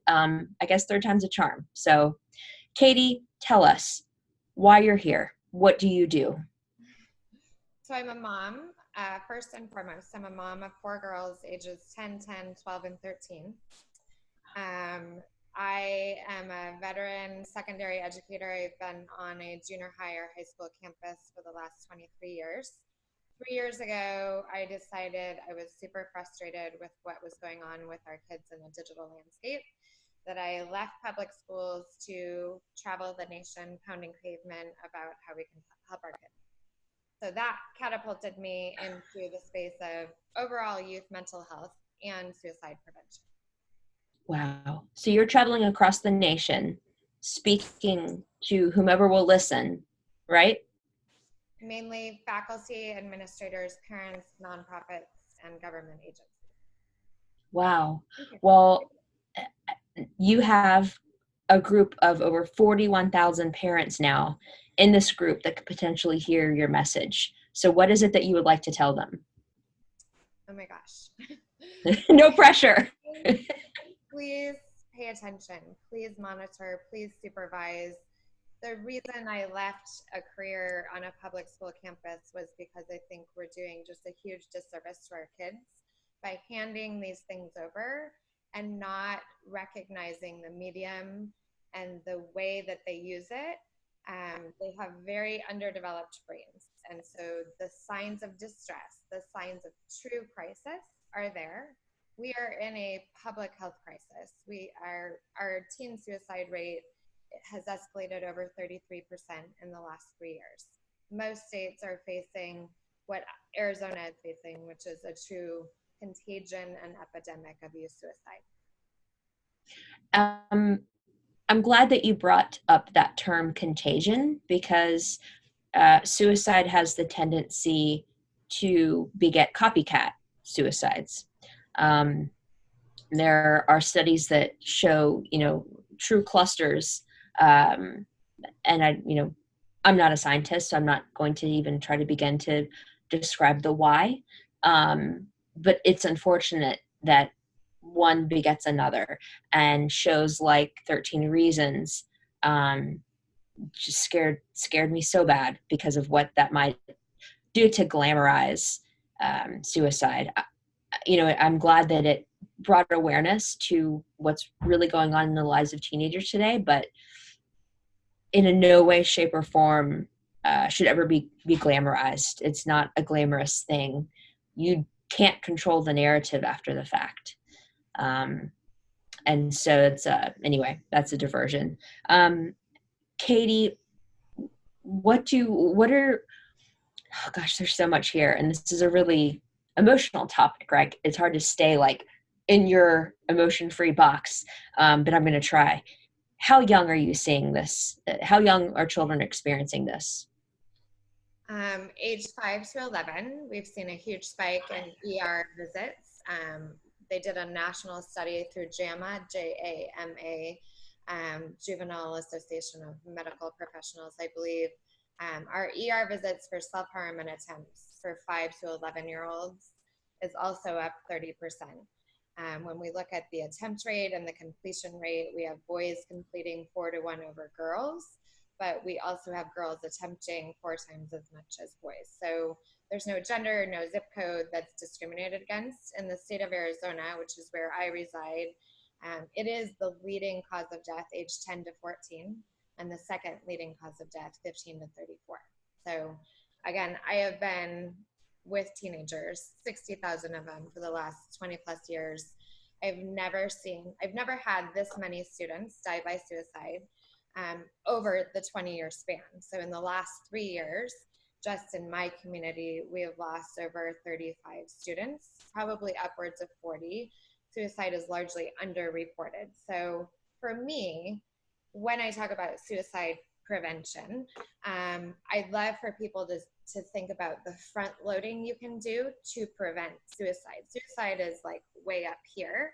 I guess third time's a charm. So Katey, tell us why you're here. What do you do? So I'm a mom. First and foremost, I'm a mom of 4 girls, ages 10, 10, 12, and 13. I am a veteran secondary educator. I've been on a junior high or high school campus for the last 23 years. 3 years ago, I decided I was super frustrated with what was going on with our kids in the digital landscape, that I left public schools to travel the nation pounding pavement about how we can help our kids. So that catapulted me into the space of overall youth mental health and suicide prevention. Wow. So you're traveling across the nation, speaking to whomever will listen, right? Mainly faculty, administrators, parents, nonprofits, and government agencies. Wow. Well, you have a group of over 41,000 parents now in this group that could potentially hear your message. So what is it that you would like to tell them? Oh my gosh. No pressure. Please pay attention. Please monitor. Please supervise. The reason I left a career on a public school campus was because I think we're doing just a huge disservice to our kids by handing these things over and not recognizing the medium and the way that they use it. They have very underdeveloped brains. And so the signs of distress, the signs of true crisis are there. We are in a public health crisis. Our teen suicide rate has escalated over 33% in the last 3 years. Most states are facing what Arizona is facing, which is a true contagion and epidemic of youth suicide. I'm glad that you brought up that term contagion, because suicide has the tendency to beget copycat suicides. There are studies that show, true clusters. And I'm not a scientist, so I'm not going to even try to begin to describe the why. But it's unfortunate that one begets another, and shows like 13 Reasons just scared me so bad because of what that might do to glamorize suicide. I'm glad that it brought awareness to what's really going on in the lives of teenagers today, but in a no way, shape, or form should ever be glamorized. It's not a glamorous thing. You can't control the narrative after the fact. And so it's anyway, that's a diversion. Katey, oh gosh, there's so much here, and this is a really emotional topic, right? It's hard to stay like in your emotion-free box, but I'm going to try. How young are you seeing this? How young are children experiencing this? Age 5 to 11, we've seen a huge spike in ER visits. They did a national study through JAMA, J-A-M-A, Juvenile Association of Medical Professionals, I believe. Our ER visits for self-harm and attempts for 5 to 11-year-olds is also up 30%. When we look at the attempt rate and the completion rate, we have boys completing 4-to-1 over girls, but we also have girls attempting 4 times as much as boys. So there's no gender, no zip code that's discriminated against. In the state of Arizona, which is where I reside, it is the leading cause of death age 10 to 14, and the second leading cause of death 15 to 34. So again, I have been with teenagers, 60,000 of them for the last 20 plus years. I've never had this many students die by suicide over the 20-year span. So in the last 3 years, just in my community, we have lost over 35 students, probably upwards of 40. Suicide is largely underreported. So for me, when I talk about suicide prevention, I'd love for people to think about the front loading you can do to prevent suicide. Suicide is like way up here.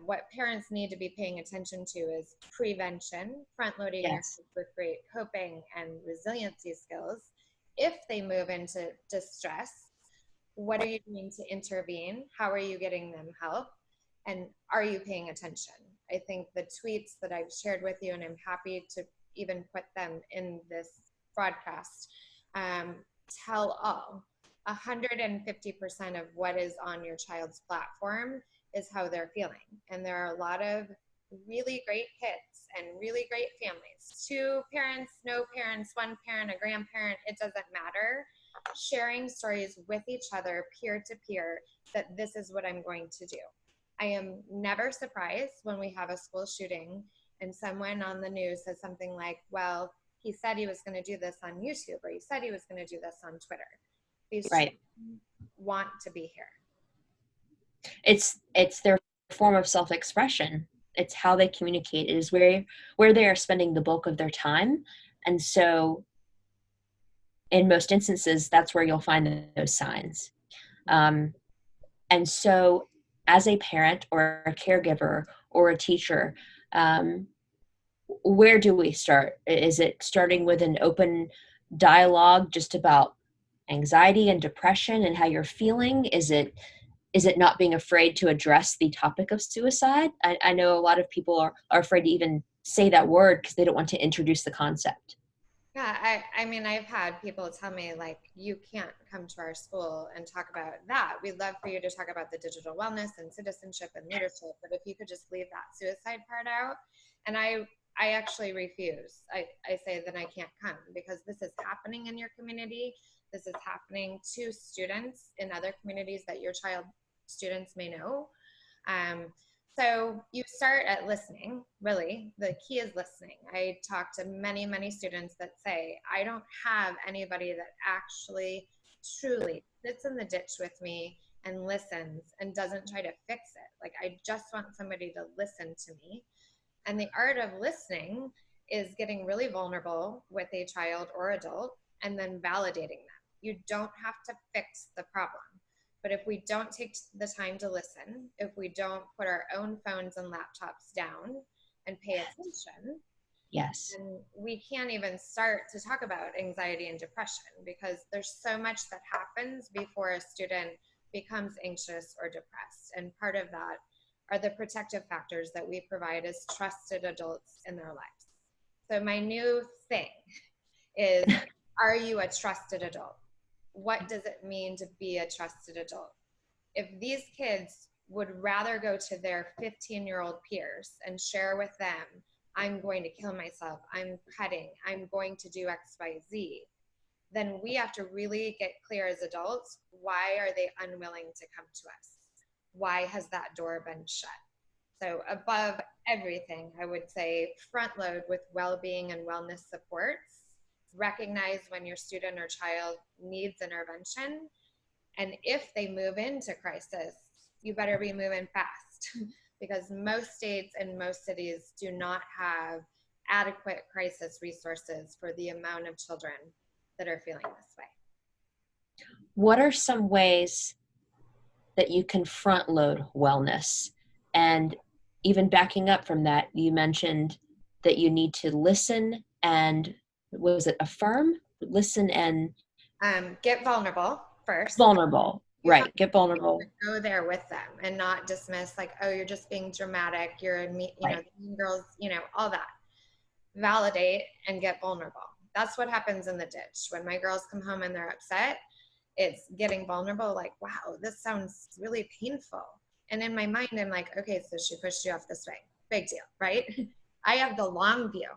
What parents need to be paying attention to is prevention, front loading your kids with great coping and resiliency skills. If they move into distress, what are you doing to intervene? How are you getting them help? And are you paying attention? I think the tweets that I've shared with you, and I'm happy to even put them in this broadcast, tell all. 150% of what is on your child's platform is how they're feeling. And there are a lot of really great kids and really great families. 2 parents, no parents, 1 parent, a grandparent, it doesn't matter. Sharing stories with each other, peer to peer, that this is what I'm going to do. I am never surprised when we have a school shooting and someone on the news says something like, well, he said he was going to do this on YouTube, or he said he was going to do this on Twitter. These Right. children want to be here. It's their form of self-expression. It's how they communicate. It is where they are spending the bulk of their time. And so in most instances, that's where you'll find those signs. And so as a parent or a caregiver or a teacher, where do we start? Is it starting with an open dialogue just about anxiety and depression and how you're feeling? Is it not being afraid to address the topic of suicide? I know a lot of people are afraid to even say that word because they don't want to introduce the concept. Yeah, I mean, I've had people tell me, like, you can't come to our school and talk about that. We'd love for you to talk about the digital wellness and citizenship and leadership, but if you could just leave that suicide part out. And I actually refuse. I say that I can't come because this is happening in your community. This is happening to students in other communities that your child students may know. So you start at listening, really. The key is listening. I talk to many, many students that say, I don't have anybody that actually truly sits in the ditch with me and listens and doesn't try to fix it. Like, I just want somebody to listen to me. And the art of listening is getting really vulnerable with a child or adult and then validating them. You don't have to fix the problem. But if we don't take the time to listen, if we don't put our own phones and laptops down and pay attention, Yes. then we can't even start to talk about anxiety and depression, because there's so much that happens before a student becomes anxious or depressed. And part of that are the protective factors that we provide as trusted adults in their lives. So my new thing is, are you a trusted adult? What does it mean to be a trusted adult? If these kids would rather go to their 15-year-old peers and share with them, I'm going to kill myself, I'm cutting, I'm going to do X, Y, Z, then we have to really get clear as adults, why are they unwilling to come to us? Why has that door been shut? So above everything, I would say front load with well-being and wellness supports. Recognize when your student or child needs intervention. And if they move into crisis, you better be moving fast because most states and most cities do not have adequate crisis resources for the amount of children that are feeling this way. What are some ways that you can front load wellness? And even backing up from that, you mentioned that you need to listen and, was it affirm? Listen and get vulnerable first. vulnerable. You have Right. Get vulnerable. to go there with them and not dismiss, like, oh, you're just being dramatic. You're, Right. the mean girls, all that. Validate and get vulnerable. That's what happens in the ditch. When my girls come home and they're upset, it's getting vulnerable. Like, wow, this sounds really painful. And in my mind, I'm like, okay, so she pushed you off this way. Big deal, right? I have the long view.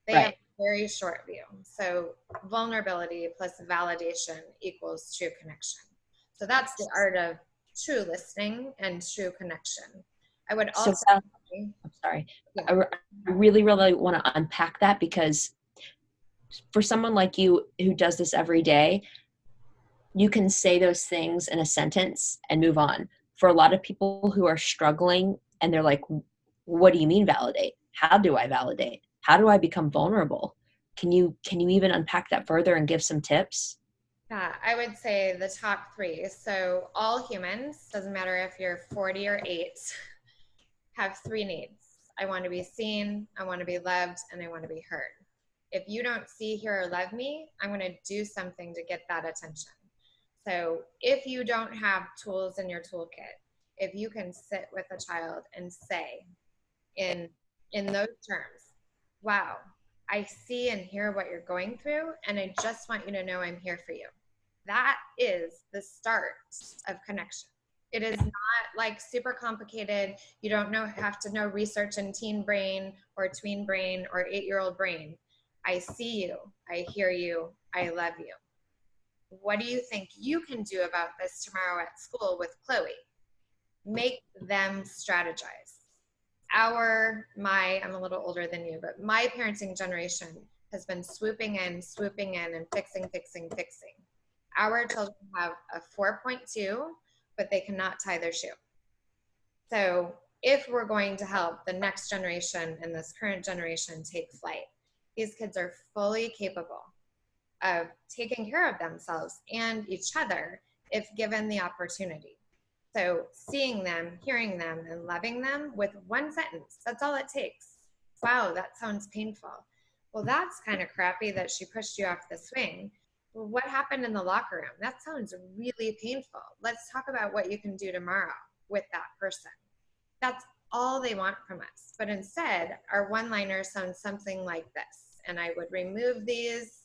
They have a very short view. So vulnerability plus validation equals true connection. So that's the art of true listening and true connection. I would also I'm sorry. Yeah. I really, really want to unpack that, because for someone like you who does this every day, you can say those things in a sentence and move on. For a lot of people who are struggling and they're like, what do you mean validate? How do I validate? How do I become vulnerable? Can you even unpack that further and give some tips? Yeah, I would say the top 3. So all humans, doesn't matter if you're 40 or 8, have 3 needs. I want to be seen, I want to be loved, and I want to be heard. If you don't see, hear, or love me, I'm going to do something to get that attention. So if you don't have tools in your toolkit, if you can sit with a child and say, in those terms. Wow, I see and hear what you're going through, and I just want you to know I'm here for you. That is the start of connection. It is not like super complicated. You don't have to know research in teen brain or tween brain or 8-year-old brain. I see you. I hear you. I love you. What do you think you can do about this tomorrow at school with Chloe? Make them strategize. I'm a little older than you, but my parenting generation has been swooping in and fixing. Our children have a 4.2, but they cannot tie their shoe. So if we're going to help the next generation and this current generation take flight, these kids are fully capable of taking care of themselves and each other if given the opportunity. So seeing them, hearing them, and loving them with one sentence, that's all it takes. Wow, that sounds painful. Well, that's kind of crappy that she pushed you off the swing. Well, what happened in the locker room? That sounds really painful. Let's talk about what you can do tomorrow with that person. That's all they want from us. But instead, our one-liner sounds something like this. And I would remove these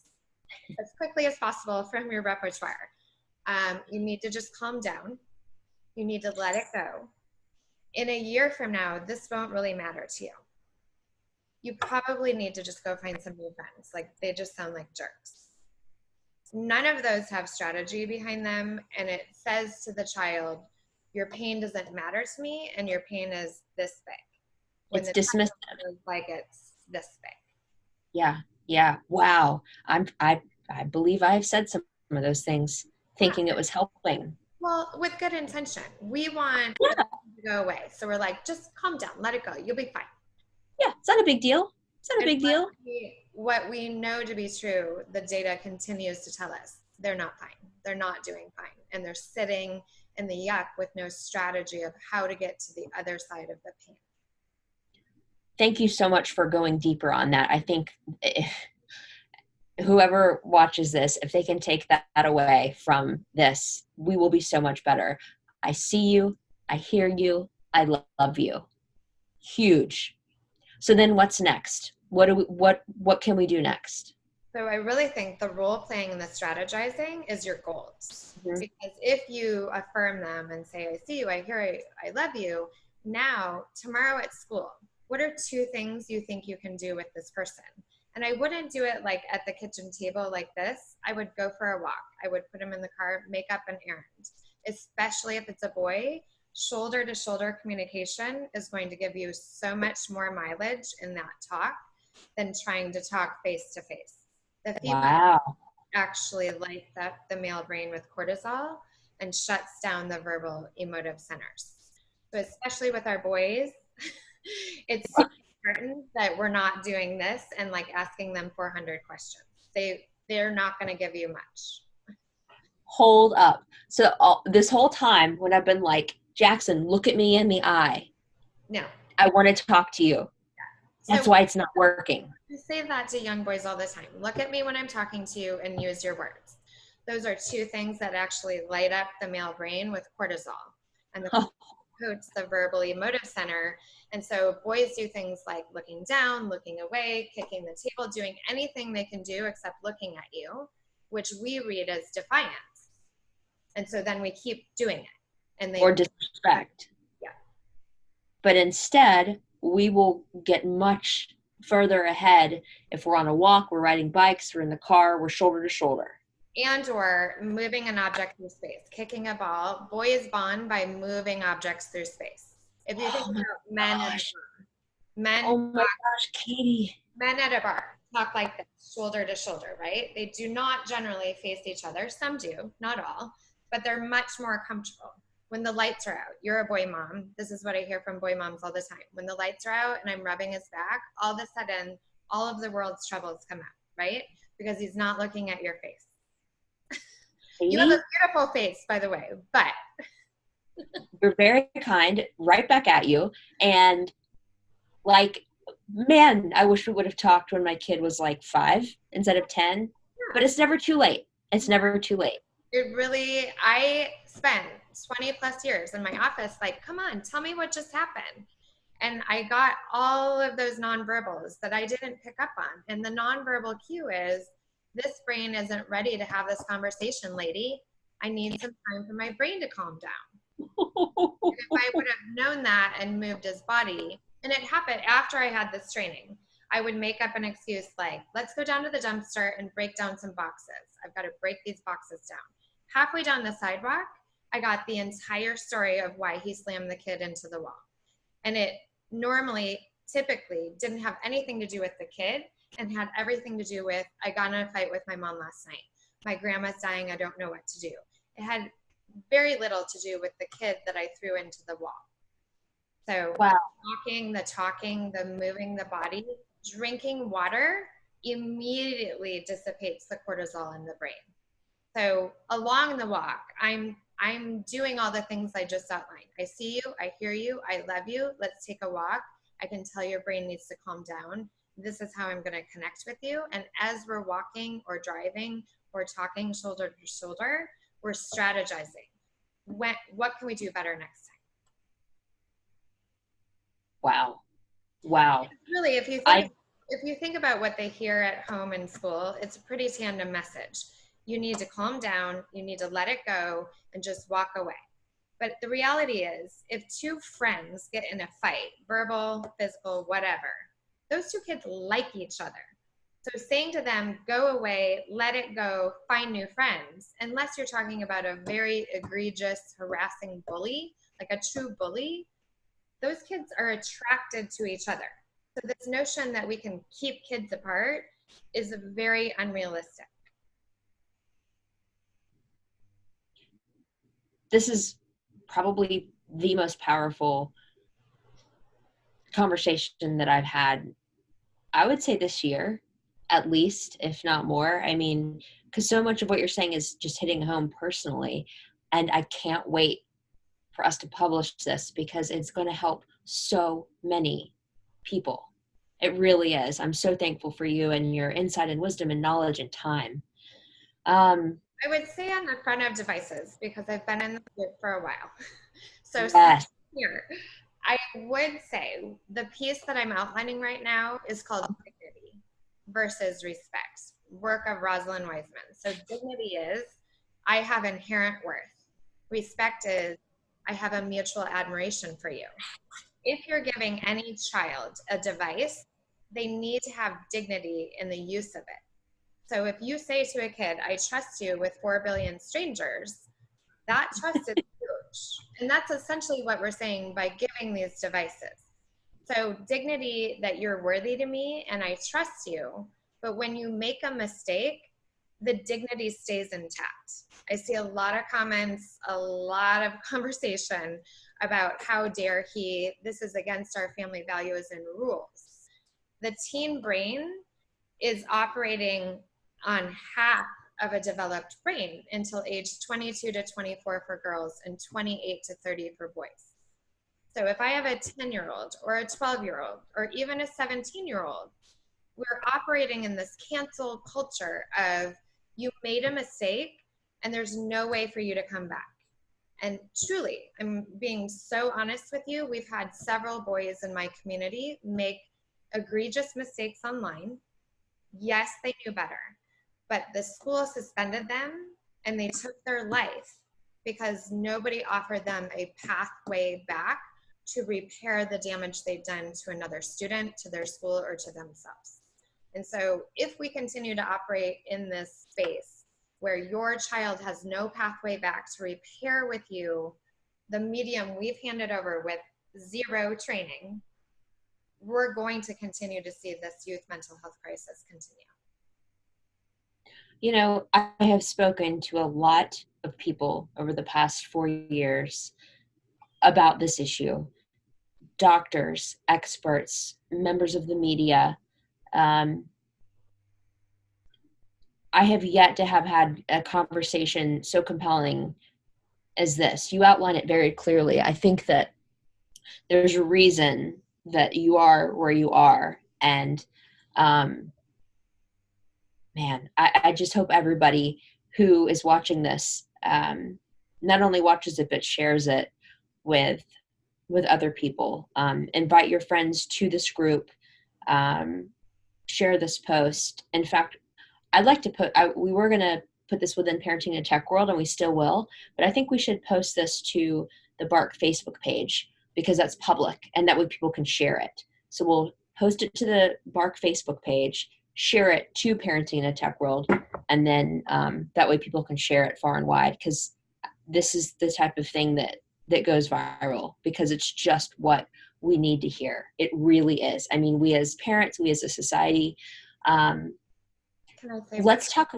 as quickly as possible from your repertoire. You need to just calm down. You need to let it go. In a year from now, this won't really matter to you. You probably need to just go find some new friends. Like, they just sound like jerks. None of those have strategy behind them. And it says to the child, your pain doesn't matter to me, and your pain is this big. When It's dismissive. Like it's this big. Yeah. Yeah. Wow. I believe I've said some of those things thinking it was helping. Well, with good intention. We want Yeah. to go away. So we're like, just calm down, let it go. You'll be fine. Yeah. It's not a big deal. It's not a big deal. What we know to be true, the data continues to tell us they're not fine. They're not doing fine. And they're sitting in the yuck with no strategy of how to get to the other side of the pain. Thank you so much for going deeper on that. I think whoever watches this, if they can take that away from this, we will be so much better. I see you. I hear you. I love you. Huge. So then what's next? What can we do next? So I really think the role playing and the strategizing is your goals. Mm-hmm. Because if you affirm them and say, I see you, I hear you, I love you, now, tomorrow at school, what are 2 things you think you can do with this person? And I wouldn't do it like at the kitchen table like this. I would go for a walk. I would put him in the car, make up an errand. Especially if it's a boy, shoulder to shoulder communication is going to give you so much more mileage in that talk than trying to talk face to face. The female actually lights up the male brain with cortisol and shuts down the verbal emotive centers. So especially with our boys, it's super important that we're not doing this and like asking them 400 questions. They're not going to give you much. Hold up. So this whole time when I've been like, Jackson, look at me in the eye. No. I want to talk to you. That's why it's not working. I say that to young boys all the time. Look at me when I'm talking to you and use your words. Those are 2 things that actually light up the male brain with cortisol. And the coats the verbal emotive center. And so boys do things like looking down, looking away, kicking the table, doing anything they can do except looking at you, which we read as defiance. And so then we keep doing it. And or disrespect. Yeah. But instead, we will get much further ahead if we're on a walk, we're riding bikes, we're in the car, we're shoulder to shoulder. And or moving an object through space, kicking a ball. Boys bond by moving objects through space. If you think about men at a bar, oh my gosh, Katey. Men at a bar talk like this, shoulder to shoulder, right? They do not generally face each other. Some do, not all, but they're much more comfortable. When the lights are out, you're a boy mom. This is what I hear from boy moms all the time. When the lights are out and I'm rubbing his back, all of a sudden, all of the world's troubles come out, right? Because he's not looking at your face. You have a beautiful face, by the way, but. You're very kind, right back at you. And like, man, I wish we would have talked when my kid was like 5 instead of 10, yeah. But it's never too late. It's never too late. It really, I spent 20 plus years in my office, like, come on, tell me what just happened. And I got all of those nonverbals that I didn't pick up on. And the nonverbal cue is, this brain isn't ready to have this conversation, lady. I need some time for my brain to calm down. If I would have known that and moved his body, and it happened after I had this training, I would make up an excuse like, let's go down to the dumpster and break down some boxes. I've got to break these boxes down. Halfway down the sidewalk, I got the entire story of why he slammed the kid into the wall. And it typically didn't have anything to do with the kid and had everything to do with, I got in a fight with my mom last night. My grandma's dying. I don't know what to do. It had very little to do with the kid that I threw into the wall. So wow. the talking, the moving the body, drinking water immediately dissipates the cortisol in the brain. So along the walk, I'm doing all the things I just outlined. I see you, I hear you, I love you. Let's take a walk. I can tell your brain needs to calm down. This is how I'm going to connect with you. And as we're walking or driving or talking shoulder to shoulder, we're strategizing. What can we do better next time? Wow. Wow. Really, if you think about what they hear at home and school, it's a pretty tandem message. You need to calm down, you need to let it go, and just walk away. But the reality is, if two friends get in a fight, verbal, physical, whatever, those two kids like each other. So saying to them, go away, let it go, find new friends, unless you're talking about a very egregious, harassing bully, like a true bully, those kids are attracted to each other. So this notion that we can keep kids apart is very unrealistic. This is probably the most powerful conversation that I've had, I would say this year, at least, if not more. I mean, because so much of what you're saying is just hitting home personally. And I can't wait for us to publish this because it's going to help so many people. It really is. I'm so thankful for you and your insight and wisdom and knowledge and time. I would say on the front of devices, because I've been in the group for a while. So yes. here, I would say the piece that I'm outlining right now is called dignity versus respect, work of Rosalind Wiseman. So dignity is, I have inherent worth. Respect is, I have a mutual admiration for you. If you're giving any child a device, they need to have dignity in the use of it. So if you say to a kid, I trust you with 4 billion strangers, that trust is huge. And that's essentially what we're saying by giving these devices. So dignity that you're worthy to me and I trust you, but when you make a mistake, the dignity stays intact. I see a lot of comments, a lot of conversation about how dare he, this is against our family values and rules. The teen brain is operating on half of a developed brain until age 22 to 24 for girls and 28 to 30 for boys. So if I have a 10-year-old or a 12-year-old or even a 17-year-old, we're operating in this cancel culture of you made a mistake and there's no way for you to come back. And truly, I'm being so honest with you, we've had several boys in my community make egregious mistakes online. Yes, they knew better, but the school suspended them and they took their life because nobody offered them a pathway back to repair the damage they've done to another student, to their school, or to themselves. And so if we continue to operate in this space where your child has no pathway back to repair with you the medium we've handed over with zero training, we're going to continue to see this youth mental health crisis continue. You know, I have spoken to a lot of people over the past 4 years about this issue. Doctors, experts, members of the media. I have yet to have had a conversation so compelling as this. You outline it very clearly. I think that there's a reason that you are where you are. And man, I just hope everybody who is watching this not only watches it, but shares it with with other people. Invite your friends to this group. Share this post. In fact, I'd like to we were going to put this within Parenting in Tech World, and we still will, but I think we should post this to the Bark Facebook page because that's public, and that way people can share it. So we'll post it to the Bark Facebook page, share it to Parenting in a Tech World, and then that way people can share it far and wide, because this is the type of thing that goes viral, because it's just what we need to hear. It really is. I mean, we as parents, we as a society, Can I say let's talk.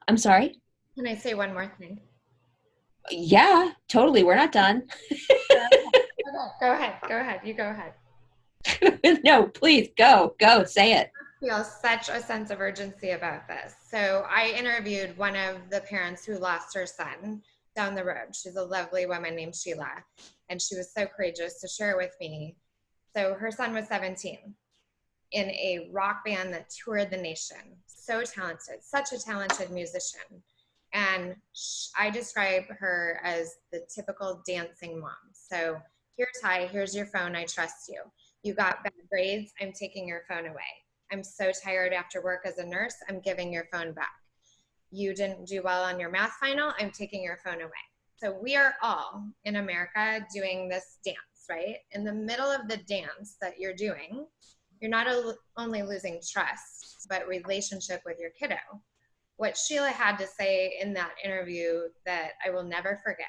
I'm sorry. Can I say one more thing? Yeah, totally. We're not done. Go ahead. Go ahead. You go ahead. No, please go, say it. I feel such a sense of urgency about this. So I interviewed one of the parents who lost her son down the road. She's a lovely woman named Sheila, and she was so courageous to share with me. So her son was 17 in a rock band that toured the nation. So talented, such a talented musician. And I describe her as the typical dancing mom. So here, Ty, here's your phone. I trust you. You got bad grades. I'm taking your phone away. I'm so tired after work as a nurse. I'm giving your phone back. You didn't do well on your math final. I'm taking your phone away. So we are all in America doing this dance, right? In the middle of the dance that you're doing, you're not only losing trust, but relationship with your kiddo. What Sheila had to say in that interview that I will never forget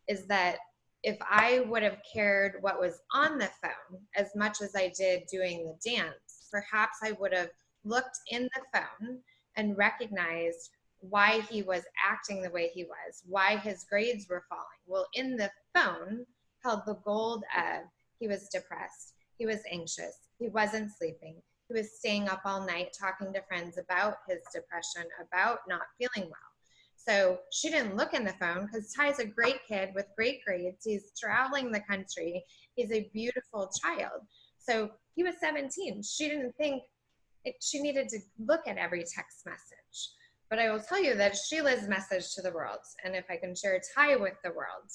is that if I would have cared what was on the phone as much as I did doing the dance, perhaps I would have looked in the phone and recognized why he was acting the way he was, why his grades were falling. Well, in the phone held the gold of he was depressed, he was anxious, he wasn't sleeping, he was staying up all night talking to friends about his depression, about not feeling well. So she didn't look in the phone because Ty's a great kid with great grades. He's traveling the country. He's a beautiful child. So he was 17. She didn't think she needed to look at every text message. But I will tell you that Sheila's message to the world, and if I can share Ty with the world,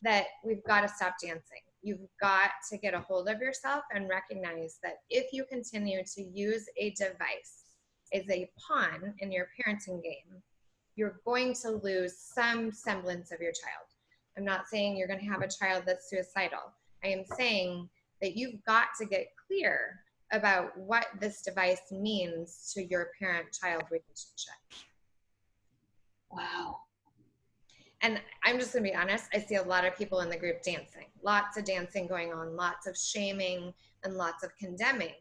that we've got to stop dancing. You've got to get a hold of yourself and recognize that if you continue to use a device as a pawn in your parenting game, you're going to lose some semblance of your child. I'm not saying you're going to have a child that's suicidal. I am saying that you've got to get clear about what this device means to your parent-child relationship. Wow. And I'm just going to be honest, I see a lot of people in the group dancing, lots of dancing going on, lots of shaming and lots of condemning.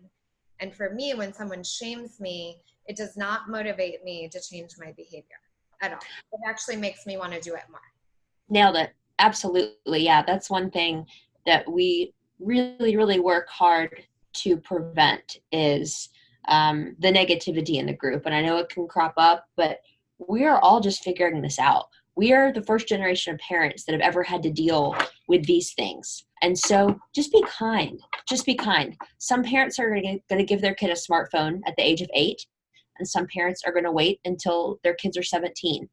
And for me, when someone shames me, it does not motivate me to change my behavior at all. It actually makes me want to do it more. Nailed it. Absolutely. Yeah, that's one thing that we really, really work hard to prevent is the negativity in the group. And I know it can crop up, but we are all just figuring this out. We are the first generation of parents that have ever had to deal with these things. And so just be kind. Just be kind. Some parents are going to give their kid a smartphone at the age of 8, and some parents are going to wait until their kids are 17.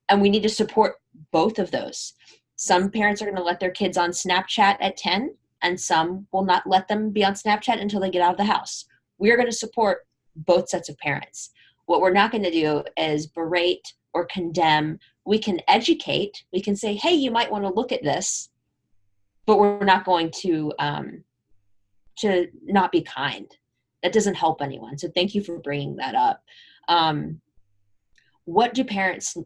And we need to support both of those. Some parents are going to let their kids on Snapchat at 10, and some will not let them be on Snapchat until they get out of the house. We are going to support both sets of parents. What we're not going to do is berate or condemn. We can educate. We can say, hey, you might want to look at this, but we're not going to not be kind. That doesn't help anyone. So thank you for bringing that up. What do parents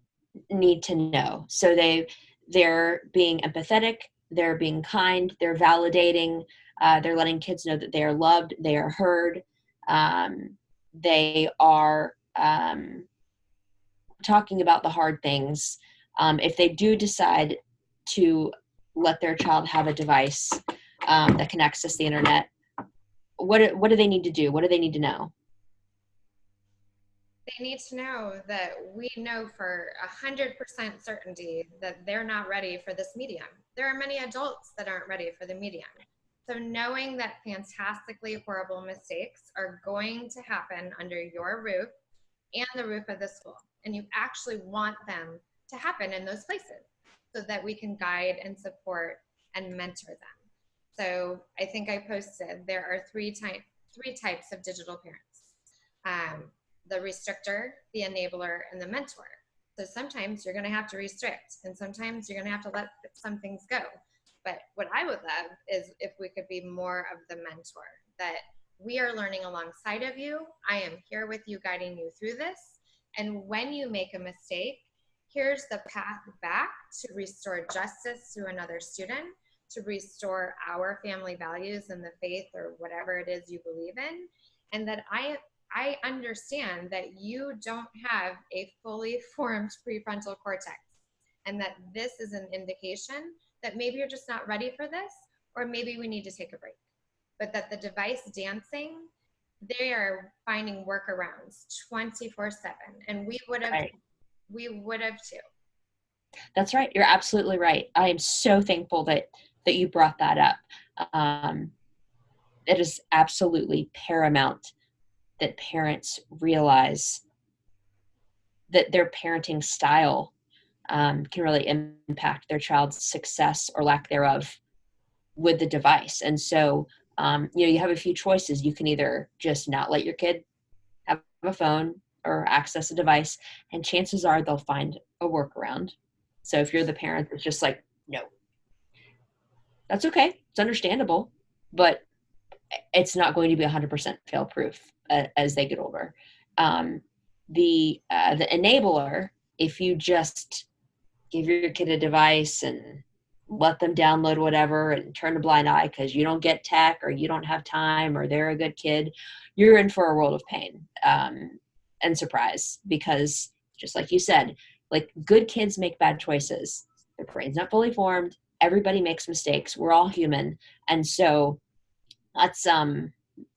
need to know? So they're being empathetic, they're being kind, they're validating, they're letting kids know that they are loved, they are heard, they are talking about the hard things. If they do decide to let their child have a device that can access the internet, what do they need to do? What do they need to know? They need to know that we know for 100% certainty that they're not ready for this medium. There are many adults that aren't ready for the medium. So knowing that fantastically horrible mistakes are going to happen under your roof and the roof of the school, and you actually want them to happen in those places so that we can guide and support and mentor them. So I think I posted, there are three types of digital parents. The restrictor, the enabler, and the mentor. So sometimes you're going to have to restrict, and sometimes you're going to have to let some things go. But what I would love is if we could be more of the mentor, that we are learning alongside of you. I am here with you, guiding you through this. And when you make a mistake, here's the path back to restore justice to another student, to restore our family values and the faith or whatever it is you believe in. And that I understand that you don't have a fully formed prefrontal cortex, and that this is an indication that maybe you're just not ready for this, or maybe we need to take a break. But that the device dancing, they are finding workarounds 24/7, and we would have too. That's right. You're absolutely right. I am so thankful that you brought that up. It is absolutely paramount that parents realize that their parenting style can really impact their child's success or lack thereof with the device. And so, you have a few choices. You can either just not let your kid have a phone or access a device, and chances are they'll find a workaround. So if you're the parent that's just like, no, that's okay. It's understandable, but it's not going to be 100% fail proof as they get older. The enabler, if you just give your kid a device and let them download whatever and turn a blind eye because you don't get tech or you don't have time or they're a good kid, you're in for a world of pain and surprise, because just like you said, like, good kids make bad choices. Their brain's not fully formed. Everybody makes mistakes. We're all human. And so that's,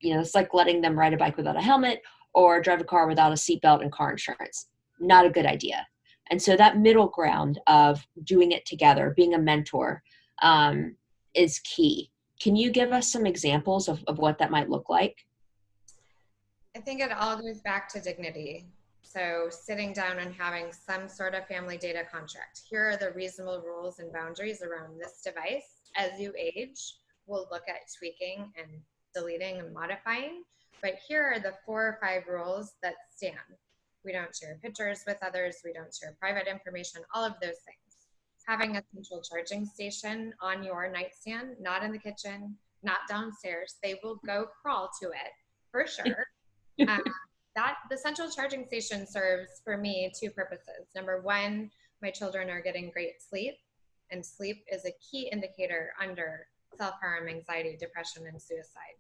it's like letting them ride a bike without a helmet or drive a car without a seatbelt and car insurance. Not a good idea. And so that middle ground of doing it together, being a mentor, is key. Can you give us some examples of what that might look like? I think it all goes back to dignity. So sitting down and having some sort of family data contract. Here are the reasonable rules and boundaries around this device. As you age, we'll look at tweaking and deleting and modifying. But here are the 4 or 5 rules that stand. We don't share pictures with others. We don't share private information, all of those things. Having a central charging station on your nightstand, not in the kitchen, not downstairs. They will go crawl to it for sure. That the central charging station serves for me 2 purposes. Number 1, my children are getting great sleep, and sleep is a key indicator under self-harm, anxiety, depression, and suicide.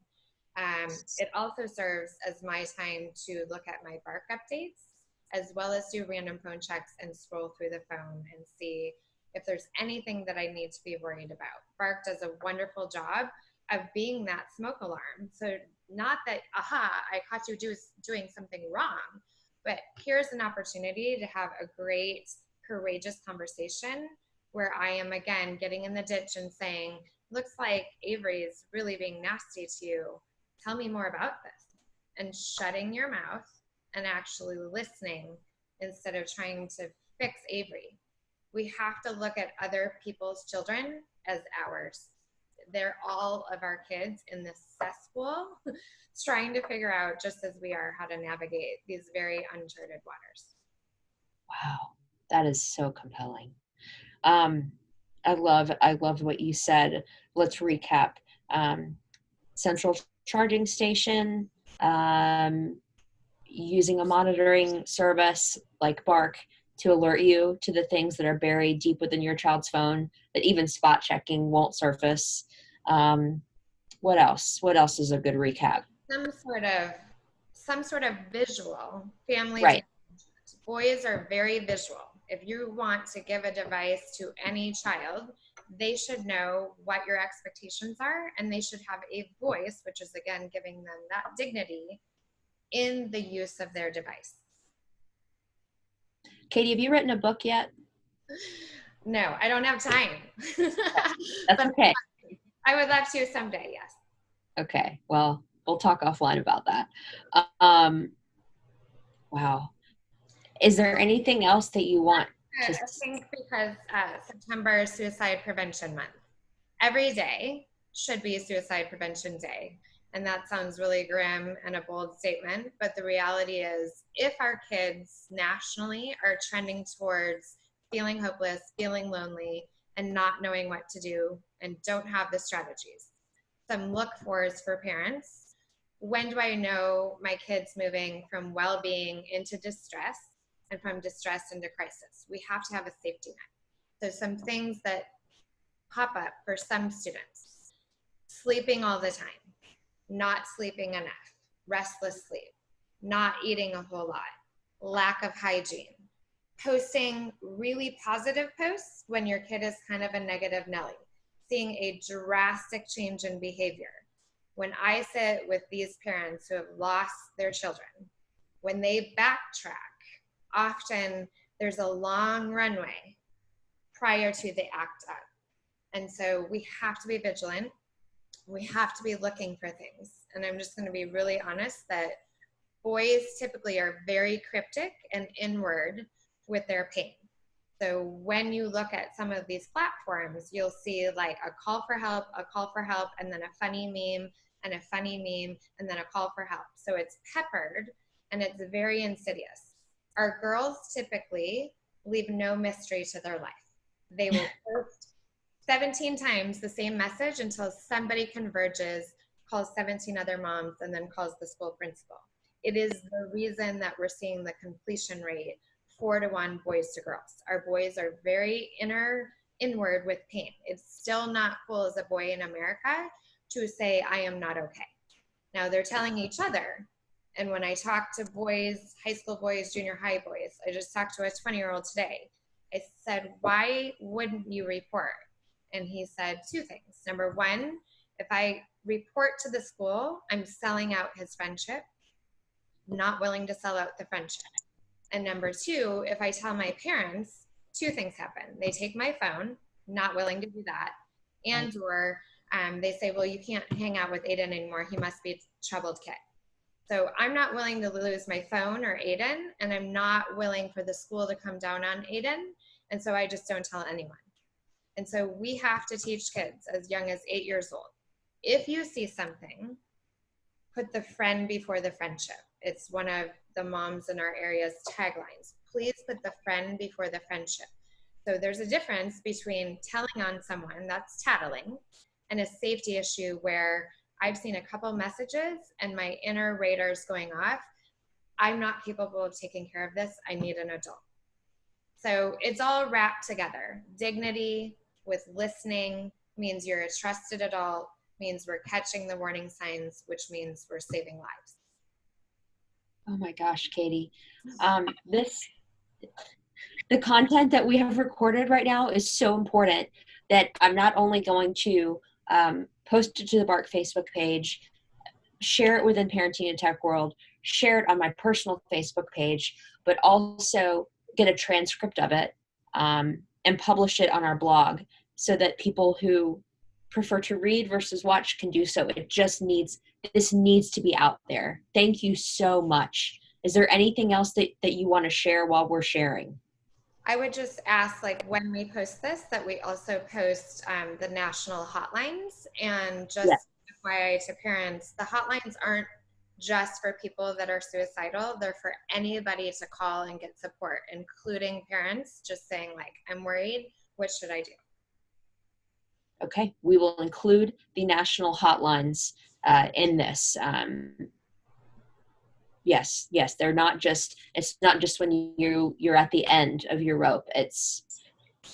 It also serves as my time to look at my bark updates, as well as do random phone checks and scroll through the phone and see if there's anything that I need to be worried about. Bark does a wonderful job of being that smoke alarm. So not that, I caught you doing something wrong, but here's an opportunity to have a great, courageous conversation where I am, again, getting in the ditch and saying, looks like Avery is really being nasty to you. Tell me more about this. And shutting your mouth and actually listening instead of trying to fix Avery. We have to look at other people's children as ours. They're all of our kids in this cesspool trying to figure out, just as we are, how to navigate these very uncharted waters. Wow, that is so compelling. I love what you said. Let's recap. Central charging station, using a monitoring service like Bark to alert you to the things that are buried deep within your child's phone that even spot checking won't surface. What else? What else is a good recap? Some sort of visual family. Right. Boys are very visual. If you want to give a device to any child, they should know what your expectations are, and they should have a voice, which is, again, giving them that dignity in the use of their device. Katey, have you written a book yet? No, I don't have time. That's okay. I would love to someday, yes. Okay, well, we'll talk offline about that. Wow. Is there anything else that you want to? I think because September is Suicide Prevention Month. Every day should be Suicide Prevention Day. And that sounds really grim and a bold statement, but the reality is if our kids nationally are trending towards feeling hopeless, feeling lonely, and not knowing what to do and don't have the strategies, some look-fors for parents. When do I know my kid's moving from well-being into distress and from distress into crisis? We have to have a safety net. So some things that pop up for some students: sleeping all the time, not sleeping enough, restless sleep, not eating a whole lot, lack of hygiene, posting really positive posts when your kid is kind of a negative Nelly, seeing a drastic change in behavior. When I sit with these parents who have lost their children, when they backtrack, often there's a long runway prior to they act up. And so we have to be vigilant. We have to be looking for things. And I'm just going to be really honest that boys typically are very cryptic and inward with their pain. So when you look at some of these platforms, you'll see like a call for help, and then a funny meme, and a funny meme, and then a call for help. So it's peppered and it's very insidious. Our girls typically leave no mystery to their life. They will post 17 times the same message until somebody converges, calls 17 other moms, and then calls the school principal. It is the reason that we're seeing the completion rate 4-to-1 boys to girls. Our boys are very inward with pain. It's still not cool as a boy in America to say, I am not okay. Now they're telling each other. And when I talk to boys, high school boys, junior high boys, I just talked to a 20-year-old today. I said, why wouldn't you report? And he said 2 things. Number 1, if I report to the school, I'm selling out his friendship, not willing to sell out the friendship. And number 2, if I tell my parents, 2 things happen. They take my phone, not willing to do that, and or they say, well, you can't hang out with Aiden anymore. He must be a troubled kid. So I'm not willing to lose my phone or Aiden, and I'm not willing for the school to come down on Aiden. And so I just don't tell anyone. And so we have to teach kids as young as 8 years old. If you see something, put the friend before the friendship. It's one of the moms in our area's taglines. Please put the friend before the friendship. So there's a difference between telling on someone, that's tattling, and a safety issue where I've seen a couple messages and my inner radar's going off. I'm not capable of taking care of this. I need an adult. So it's all wrapped together. Dignity with listening means you're a trusted adult, means we're catching the warning signs, which means we're saving lives. Oh my gosh, Katey. The content that we have recorded right now is so important that I'm not only going to post it to the Bark Facebook page, share it within Parenting and Tech World, share it on my personal Facebook page, but also get a transcript of it and publish it on our blog so that people who prefer to read versus watch can do so. This needs to be out there. Thank you so much. Is there anything else that you want to share while we're sharing? I would just ask, like, when we post this, that we also post the national hotlines. And just FYI to parents, the hotlines aren't just for people that are suicidal. They're for anybody to call and get support, including parents just saying, like, I'm worried, what should I do? Okay, we will include the national hotlines in this. Yes, they're not just, it's not just when you're at the end of your rope. It's,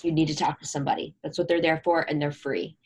you need to talk to somebody. That's what they're there for, and they're free.